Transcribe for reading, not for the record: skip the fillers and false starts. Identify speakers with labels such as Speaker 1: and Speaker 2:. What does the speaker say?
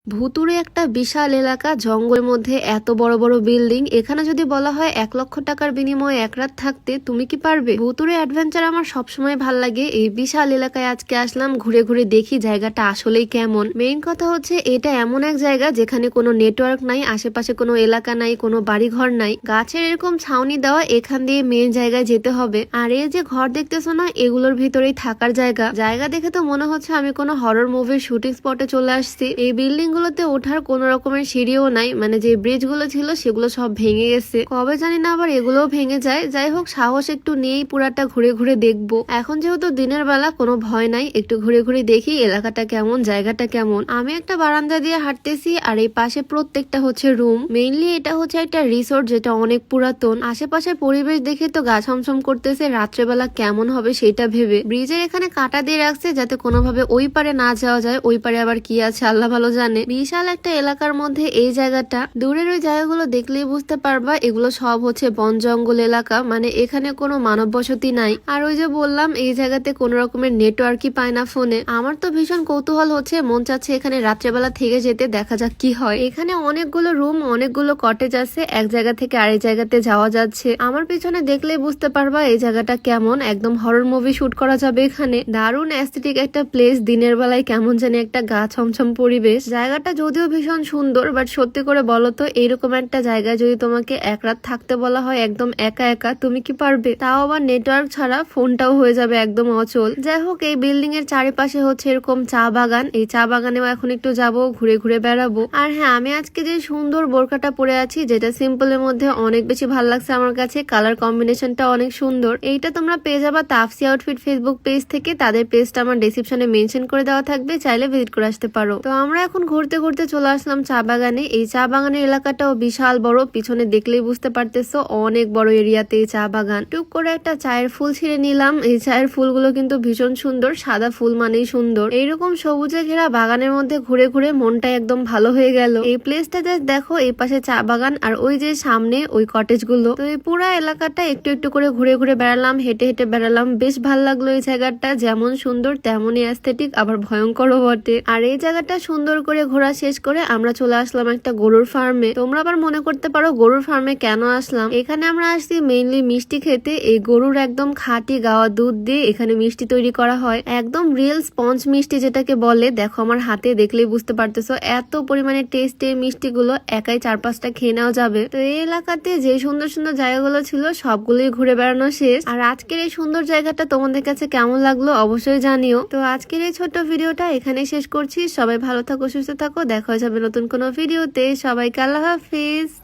Speaker 1: ভুতুড়ে একটা বিশাল এলাকা, জঙ্গলের মধ্যে এত বড় বড় বিল্ডিং। এখানে যদি বলা হয় 1,00,000 টাকার বিনিময়ে এক রাত থাকতে, তুমি কি পারবে? ভুতুড়ে অ্যাডভেঞ্চার আমার সবসময় ভাল লাগে। এই বিশাল এলাকায় আজকে আসলাম, ঘুরে ঘুরে দেখি জায়গাটা আসলেই কেমন। মেইন কথা হচ্ছে এটা এমন এক জায়গা যেখানে কোনো নেটওয়ার্ক নাই, আশেপাশে কোনো এলাকা নাই, কোনো বাড়িঘর নাই, গাছের এরকম ছাউনি দেওয়া। এখান দিয়ে মেইন জায়গায় যেতে হবে। আর এই যে ঘর দেখতেছো না, এগুলোর ভিতরেই থাকার জায়গা। জায়গা দেখে তো মনে হচ্ছে আমি কোনো হরর মুভির শুটিং স্পটে চলে আসছি। এই বিল্ডিং গুলোতে ওঠার কোন রকমের সিঁড়িও নাই, মানে যে ব্রিজ গুলো ছিল সেগুলো সব ভেঙে গেছে। কবে জানি না আবার এগুলোও ভেঙে যায়। যাই হোক, সাহস একটু নিয়েই পুরাটা ঘুরে ঘুরে দেখবো। এখন যেহেতু দিনের বেলা, কোনো ভয় নাই, একটু ঘুরে ঘুরে দেখি এলাকাটা কেমন, জায়গাটা কেমন। আমি একটা বারান্দা দিয়ে হাঁটতেছি, আর এই পাশে প্রত্যেকটা হচ্ছে রুম। মেইনলি এটা হচ্ছে একটা রিসোর্ট, যেটা অনেক পুরাতন। আশেপাশের পরিবেশ দেখে তো গা ছমছম করতেছে। রাত্রেবেলা কেমন হবে সেটা ভেবে। ব্রিজের এখানে কাটা দিয়ে রাখছে যাতে কোনোভাবে ওই পারে না যাওয়া যায়। ওই পারে আবার কি আছে আল্লাহ ভালো জানে। বিশাল একটা এলাকার মধ্যে এই জায়গাটা। দূরের ওই জায়গাগুলো দেখলেই বুঝতে পারবা এগুলো সব হচ্ছে বন জঙ্গল এলাকা, মানে এখানে কোনো মানব বসতি নাই। আর ওই যে বললাম, এই জায়গাতে কোনো রকমের নেটওয়ার্কই পায় না ফোনে। আমার তো ভীষণ কৌতূহল হচ্ছে, মন চাচ্ছে এখানে রাত্রেবেলা থেকে যেতে, দেখা যাক কি হয়। এখানে অনেকগুলো রুম, অনেকগুলো কটেজ আছে, এক জায়গা থেকে আরেক জায়গাতে যাওয়া যাচ্ছে। আমার পিছনে দেখলেই বুঝতে পারবা এই জায়গাটা কেমন। একদম হরর মুভি শুট করা যাবে এখানে। দারুণ অ্যাস্থেটিক একটা প্লেস। দিনের বেলায় কেমন জানি একটা গা ছমছম পরিবেশ। জায়গাটা যদিও ভীষণ সুন্দর, বাট সত্যি করে বলো তো, এইরকম একটা জায়গায় যদি তোমাকে এক রাত থাকতে বলা হয় একদম একা একা, তুমি কি পারবে? তাও আবার নেটওয়ার্ক ছাড়া, ফোনটাও হয়ে যাবে একদম অচল। যাই হোক, এই বিল্ডিং এর চারিপাশে হচ্ছে এরকম চা বাগান। এই চা বাগানেও এখন একটু যাবো, ঘুরে ঘুরে বেড়াবো। আর হ্যাঁ, আমি আজকে যে সুন্দর বোরকাটা পরে আছি, যেটা সিম্পলের মধ্যে অনেক বেশি ভালো লাগছে আমার কাছে। কালার কম্বিনেশনটা অনেক সুন্দর। এইটা তোমরা পেয়ে যাবা তাফসি আউটফিট ফেসবুক পেজ থেকে। তাদের পেজটা আমার ডেসক্রিপশনে মেনশন করে দেওয়া থাকবে, চাইলে ভিজিট করে আসতে পারো। তো আমরা এখন ঘুরতে ঘুরতে চলে আসলাম চা বাগানে। এই চা বাগানের এলাকাটাও বিশাল বড়। পিছনে দেখলেই বুঝতে পারতেছো অনেক বড় এরিয়াতে এই চা বাগান। টুক করে একটা চায়ের ফুল ছিঁড়ে নিলাম। এই চায়ের ফুলগুলো কিন্তু ভীষণ সুন্দর। সাদা ফুল মানেই সুন্দর। এইরকম সবুজে ঘেরা বাগানের মধ্যে ঘুরে ঘুরে মনটা একদম ভালো হয়ে গেল। এই প্লেসটা জাস্ট দেখো, এই পাশে চা বাগান আর ওই যে সামনে ওই কটেজ গুলো। তো এই পুরা এলাকাটা একটু একটু করে ঘুরে ঘুরে বেড়ালাম, হেঁটে হেঁটে বেড়ালাম। বেশ ভালো লাগলো এই জায়গাটা। যেমন সুন্দর তেমনই অ্যাস্থেটিক, আবার ভয়ঙ্করও বটে। আর এই জায়গাটা সুন্দর করে ঘোরা শেষ করে আমরা চলে আসলাম একটা গরুর ফার্মে। তোমরা আবার মনে করতে পারো গরুর ফার্মে কেন আসলাম। এখানে আমরা আসছি মেইনলি মিষ্টি খেতে। এই গরুর একদম খাঁটি গাওয়া দুধ দিয়ে এখানে মিষ্টি তৈরি করা হয়। একদম রিয়েল স্পঞ্জ মিষ্টি যেটাকে বলে। দেখো আমার হাতে দেখলেই বুঝতে পারতেছো এত পরিমাণে টেস্ট। এই মিষ্টি গুলো একাই 4-5টা খেয়ে নেওয়া যাবে। তো এই এলাকাতে যে সুন্দর সুন্দর জায়গাগুলো ছিল সবগুলোই ঘুরে বেড়ানো শেষ। আর আজকের এই সুন্দর জায়গাটা তোমাদের কাছে কেমন লাগলো অবশ্যই জানিও। তো আজকের এই ছোট্ট ভিডিওটা এখানে শেষ করছি। সবাই ভালো থাকো, সুস্থ থাকো। দেখা যাবে নতুন কোনো ভিডিওতে। সবাইকে আল্লাহ হাফিজ।